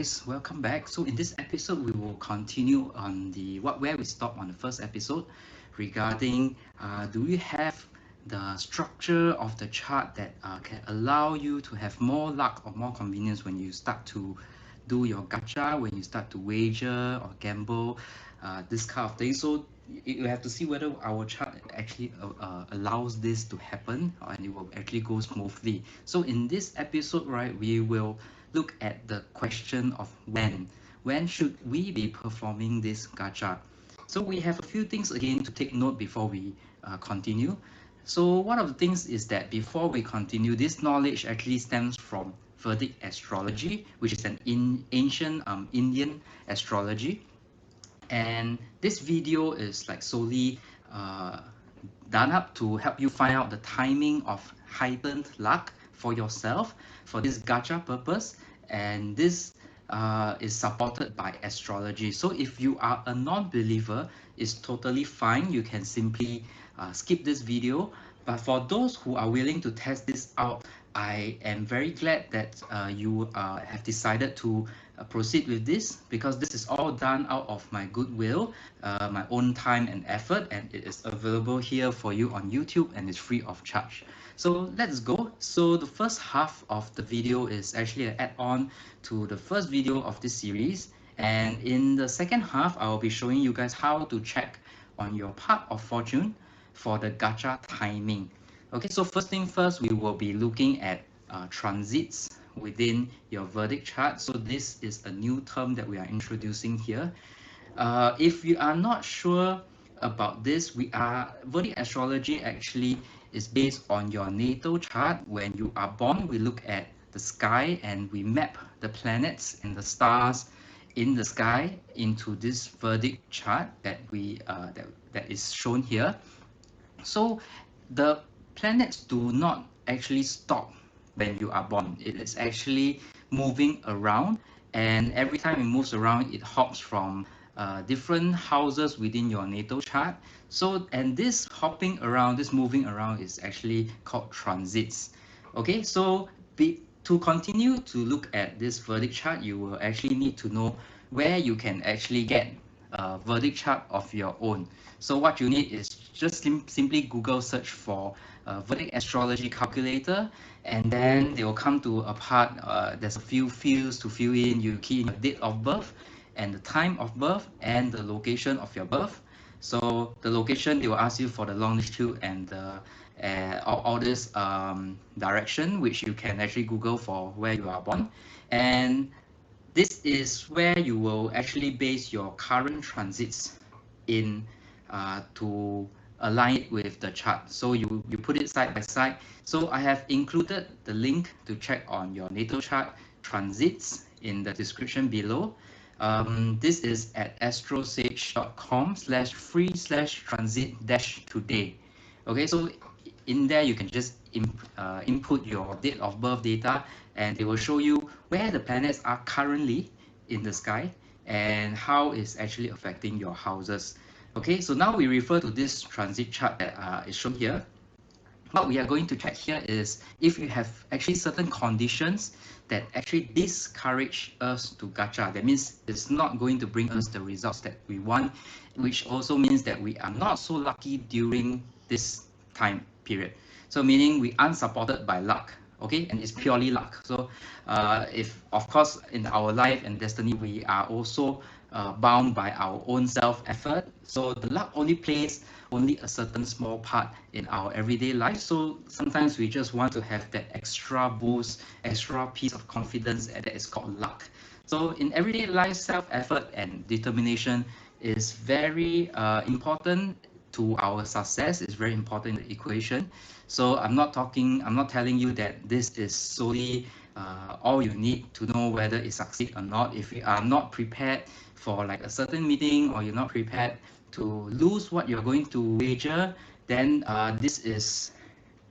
guys, welcome back. So in this episode, we will continue on where we stopped on the first episode regarding do you have the structure of the chart that can allow you to have more luck or more convenience when you start to do your gacha, when you start to wager or gamble, this kind of thing. So you have to see whether our chart actually allows this to happen and it will actually go smoothly. So in this episode, right, we will look at the question of when should we be performing this gacha. So we have a few things again to take note before we continue. So one of the things is that before we continue, this knowledge actually stems from Vedic astrology, which is an ancient Indian astrology. And this video is like solely done up to help you find out the timing of heightened luck for yourself for this gacha purpose, and this is supported by astrology. So if you are a non-believer, it's totally fine. You can simply skip this video. But for those who are willing to test this out, I am very glad that you have decided to proceed with this, because this is all done out of my goodwill, my own time and effort, and it is available here for you on YouTube and it's free of charge. So let's go. So the first half of the video is actually an add-on to the first video of this series, and in the second half I will be showing you guys how to check on your part of fortune for the gacha timing. Okay, so first thing first, we will be looking at transits within your Vedic chart. So this is a new term that we are introducing here. If you are not sure about this, Vedic astrology actually is based on your natal chart. When you are born, we look at the sky and we map the planets and the stars in the sky into this Vedic chart that that is shown here. So the planets do not actually stop when you are born. It is actually moving around, and every time it moves around, it hops from different houses within your natal chart. So, and this hopping around, this moving around is actually called transits. Okay, so to continue to look at this Vedic chart, you will actually need to know where you can actually get a Vedic chart of your own. So what you need is just simply Google search for Vedic astrology calculator, and then they will come to a part, there's a few fields to fill in. You key in your date of birth and the time of birth and the location of your birth. So the location, they will ask you for the longitude and all this direction, which you can actually Google for where you are born. And this is where you will actually base your current transits in to align it with the chart. So you put it side by side. So I have included the link to check on your natal chart transits in the description below. This is at astrosage.com/free/transit-today. Okay, so in there you can just input your date of birth data, and it will show you where the planets are currently in the sky and how it's actually affecting your houses. Okay, so now we refer to this transit chart that is shown here. What we are going to check here is if you have actually certain conditions that actually discourage us to gacha. That means it's not going to bring us the results that we want, which also means that we are not so lucky during this time period. So meaning we aren't supported by luck. Okay, and it's purely luck. So if, of course, in our life and destiny, we are also bound by our own self-effort. So the luck only plays only a certain small part in our everyday life. So sometimes we just want to have that extra boost, extra piece of confidence, and that is called luck. So in everyday life, self-effort and determination is very important to our success. Is very important in the equation. So I'm not telling you that this is solely all you need to know whether it succeeds or not. If you are not prepared for like a certain meeting, or you're not prepared to lose what you're going to wager, then this is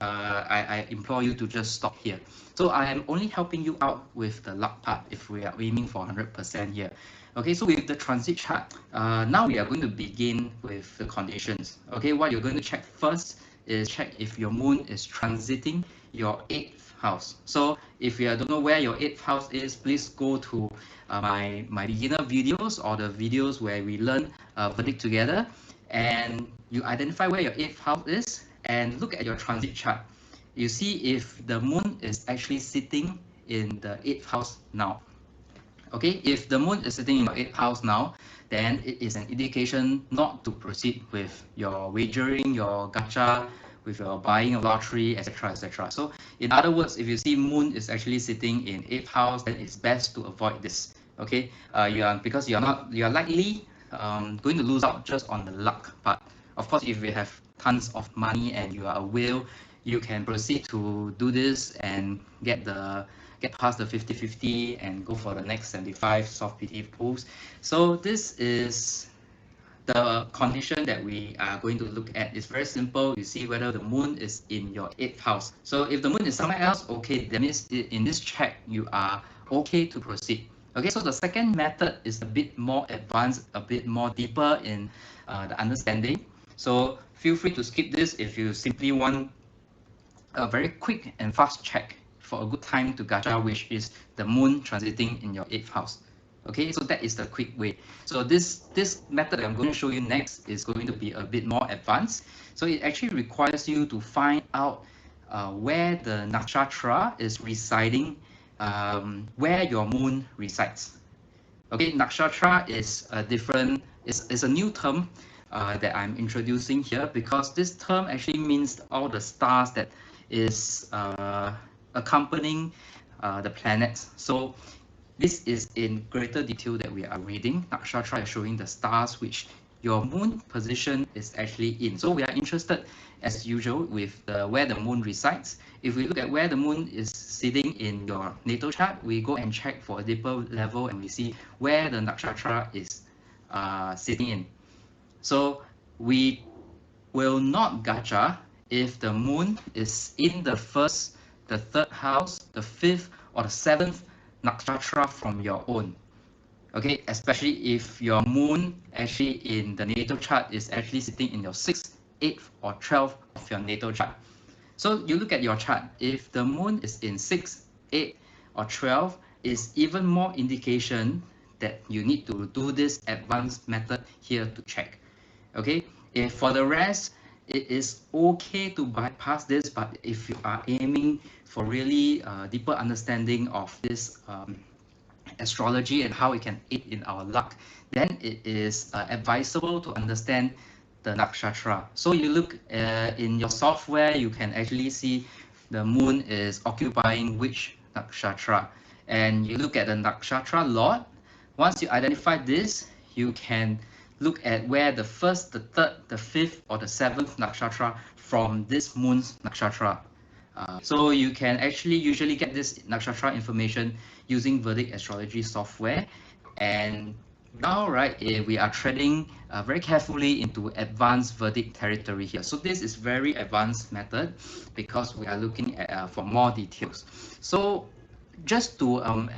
I implore you to just stop here. So I am only helping you out with the luck part if we are aiming for 100% here. Okay, so with the transit chart, now we are going to begin with the conditions. Okay, what you're going to check first is check if your moon is transiting your 8th house. So if you don't know where your 8th house is, please go to my beginner videos or the videos where we learn Vedic together, and you identify where your 8th house is and look at your transit chart. You see if the moon is actually sitting in the 8th house now. Okay, if the moon is sitting in your 8th house now, then it is an indication not to proceed with your wagering, your gacha, with your buying a lottery, etc., etc. So in other words, if you see moon is actually sitting in 8th house, then it's best to avoid this. Okay, because you are likely going to lose out just on the luck. But of course, if you have tons of money and you are a whale, you can proceed to do this and get past the 50-50 and go for the next 75 soft PT pools. So this is the condition that we are going to look at. It's very simple. You see whether the moon is in your 8th house. So if the moon is somewhere else, okay, that means in this check you are okay to proceed. Okay, so the second method is a bit more advanced, a bit more deeper in the understanding. So feel free to skip this if you simply want a very quick and fast check for a good time to gacha, which is the moon transiting in your 8th house. Okay, so that is the quick way. So this method that I'm going to show you next is going to be a bit more advanced. So it actually requires you to find out where the nakshatra is residing, where your moon resides. Okay, nakshatra is a different, is a new term that I'm introducing here, because this term actually means all the stars that is accompanying the planets. So this is in greater detail that we are reading. Nakshatra is showing the stars which your moon position is actually in. So we are interested, as usual, with where the moon resides. If we look at where the moon is sitting in your natal chart, we go and check for a deeper level and we see where the nakshatra is sitting in. So we will not gacha if the moon is in the 1st, the 3rd house, the 5th, or the 7th nakshatra from your own. Okay, especially if your moon actually in the natal chart is actually sitting in your 6th, 8th, or 12th of your natal chart. So you look at your chart, if the moon is in 6, 8, or 12, is even more indication that you need to do this advanced method here to check. Okay, if for the rest, it is okay to bypass this, but if you are aiming for really deeper understanding of this astrology and how it can aid in our luck, then it is advisable to understand the nakshatra. So you look in your software, you can actually see the moon is occupying which nakshatra, and you look at the nakshatra lord. Once you identify this, you can look at where the 1st, the 3rd, the 5th, or the 7th nakshatra from this moon's nakshatra. So you can actually usually get this nakshatra information using Vedic astrology software. And now, right, we are treading very carefully into advanced Vedic territory here. So this is very advanced method because we are looking at for more details. So just to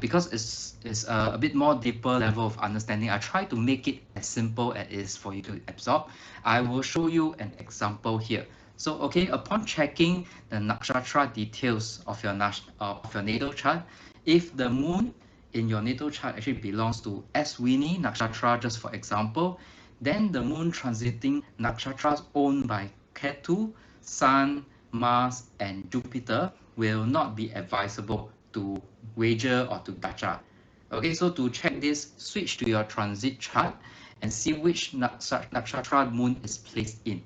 because it's a bit more deeper level of understanding, I try to make it as simple as it is for you to absorb. I will show you an example here. So okay, upon checking the nakshatra details of your natal chart, if the moon in your natal chart actually belongs to Aswini nakshatra, just for example, then the moon transiting nakshatras owned by Ketu, Sun, Mars, and Jupiter will not be advisable to wager or to gacha. Okay, so to check this, switch to your transit chart and see which nakshatra moon is placed in.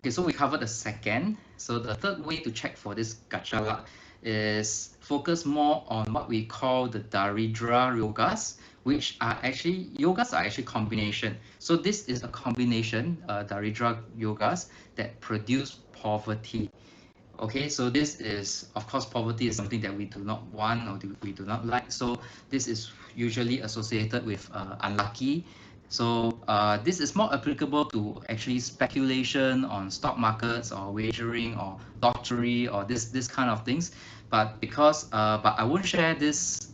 Okay, so we covered the second. So the third way to check for this gacha luck is focus more on what we call the Daridra yogas, which are actually combination. So this is a combination, Daridra yogas, that produce poverty. Okay, so this is, of course, poverty is something that we do not want or we do not like. So this is usually associated with unlucky. So this is more applicable to actually speculation on stock markets or wagering or lottery or this kind of things. But because but I won't share this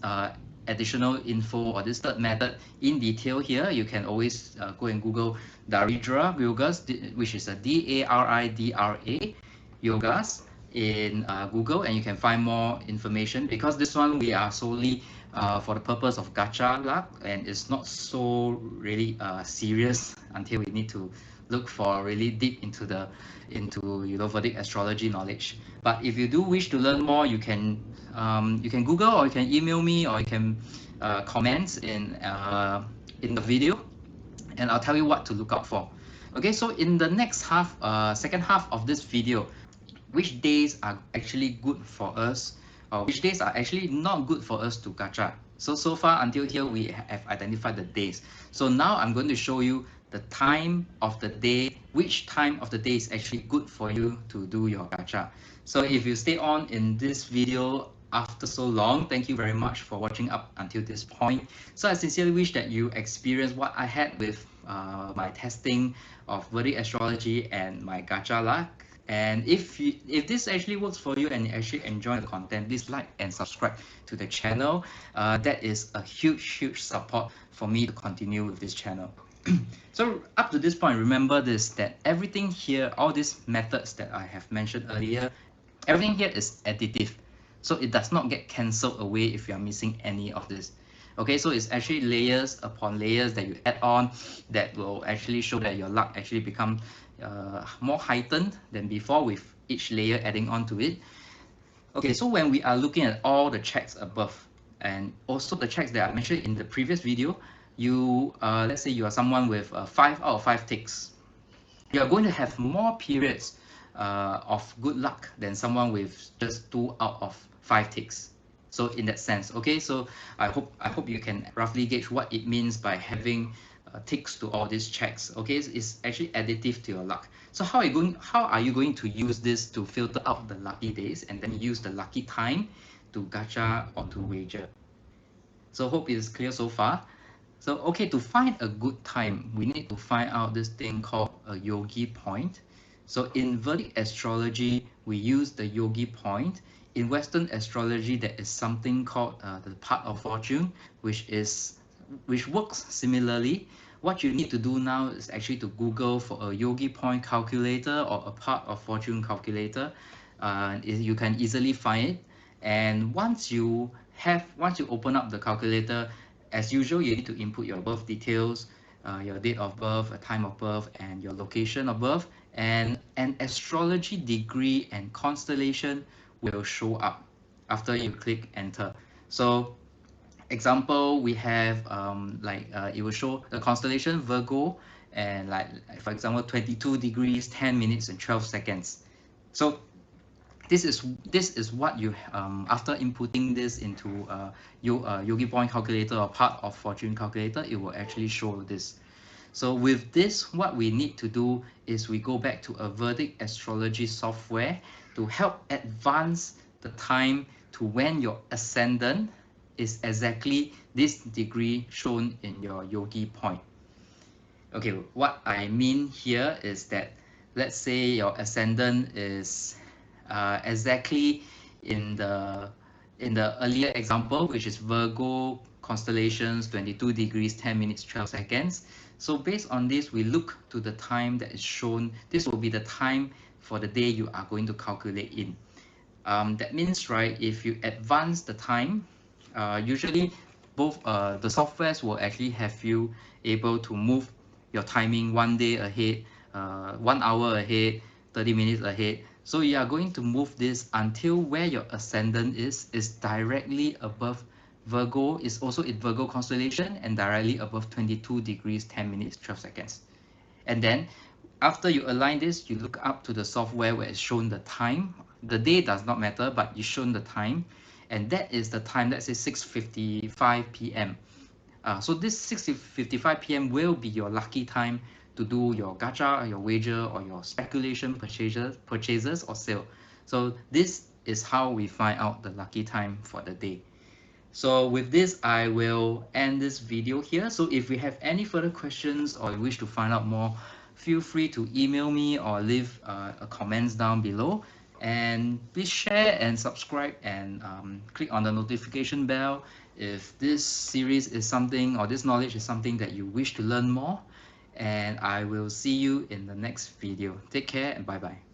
additional info or this third method in detail here, you can always go and Google Daridra Yogas, which is a Daridra Yogas in Google, and you can find more information, because this one we are solely for the purpose of gacha luck, and it's not so really serious until we need to look for really deep into Vedic astrology knowledge. But if you do wish to learn more, you can Google, or you can email me, or you can comment in the video, and I'll tell you what to look out for. Okay, so in the next second half of this video, which days are actually good for us, or which days are actually not good for us to gacha. So far until here, we have identified the days. So now I'm going to show you the time of the day, which time of the day is actually good for you to do your gacha. So if you stay on in this video after so long, thank you very much for watching up until this point. So I sincerely wish that you experience what I had with my testing of Vedic astrology and my gacha luck. And if this actually works for you and you actually enjoy the content, please like and subscribe to the channel. That is a huge support for me to continue with this channel. So up to this point, remember this, that everything here, all these methods that I have mentioned earlier, everything here is additive. So it does not get cancelled away if you are missing any of this. Okay, so it's actually layers upon layers that you add on that will actually show that your luck actually become more heightened than before with each layer adding on to it. Okay, so when we are looking at all the checks above, and also the checks that I mentioned in the previous video, you let's say you are someone with 5 out of 5 ticks, you are going to have more periods of good luck than someone with just 2 out of 5 ticks. So in that sense, okay, so I hope you can roughly gauge what it means by having ticks to all these checks. Okay, it's actually additive to your luck. So how are you going to use this to filter out the lucky days and then use the lucky time to gacha or to wager? So hope it is clear so far. So okay, to find a good time, we need to find out this thing called a yogi point. So in Vedic astrology, we use the yogi point. In Western astrology, there is something called the part of fortune, which works similarly. What you need to do now is actually to Google for a yogi point calculator or a part of fortune calculator. You can easily find it. And once you open up the calculator, as usual, you need to input your birth details, your date of birth, a time of birth, and your location of birth, and an astrology degree and constellation will show up after you click enter. So example, we have it will show the constellation Virgo, and like for example 22 degrees 10 minutes and 12 seconds. So this is what you after inputting this into yogi point calculator or part of fortune calculator, it will actually show this. So with this, what we need to do is we go back to a Vedic astrology software to help advance the time to when your ascendant is exactly this degree shown in your yogi point. Okay, what I mean here is that let's say your ascendant is exactly in the earlier example, which is Virgo constellations 22 degrees 10 minutes 12 seconds. So based on this, we look to the time that is shown. This will be the time for the day you are going to calculate in. That means, right, if you advance the time, usually both the softwares will actually have you able to move your timing 1 day ahead, 1 hour ahead, 30 minutes ahead. So you are going to move this until where your ascendant is directly above Virgo, is also in Virgo constellation, and directly above 22 degrees 10 minutes 12 seconds. And then after you align this, you look up to the software where it's shown the time. The day does not matter, but you shown the time, and that is the time, let's say 6:55 p.m. So this 6:55 p.m. will be your lucky time to do your gacha, your wager, or your speculation purchases or sale. So this is how we find out the lucky time for the day. So with this, I will end this video here. So if you have any further questions or you wish to find out more, feel free to email me or leave a comments down below. And please share and subscribe and click on the notification bell if this series is something, or this knowledge is something that you wish to learn more. And I will see you in the next video. Take care and bye bye.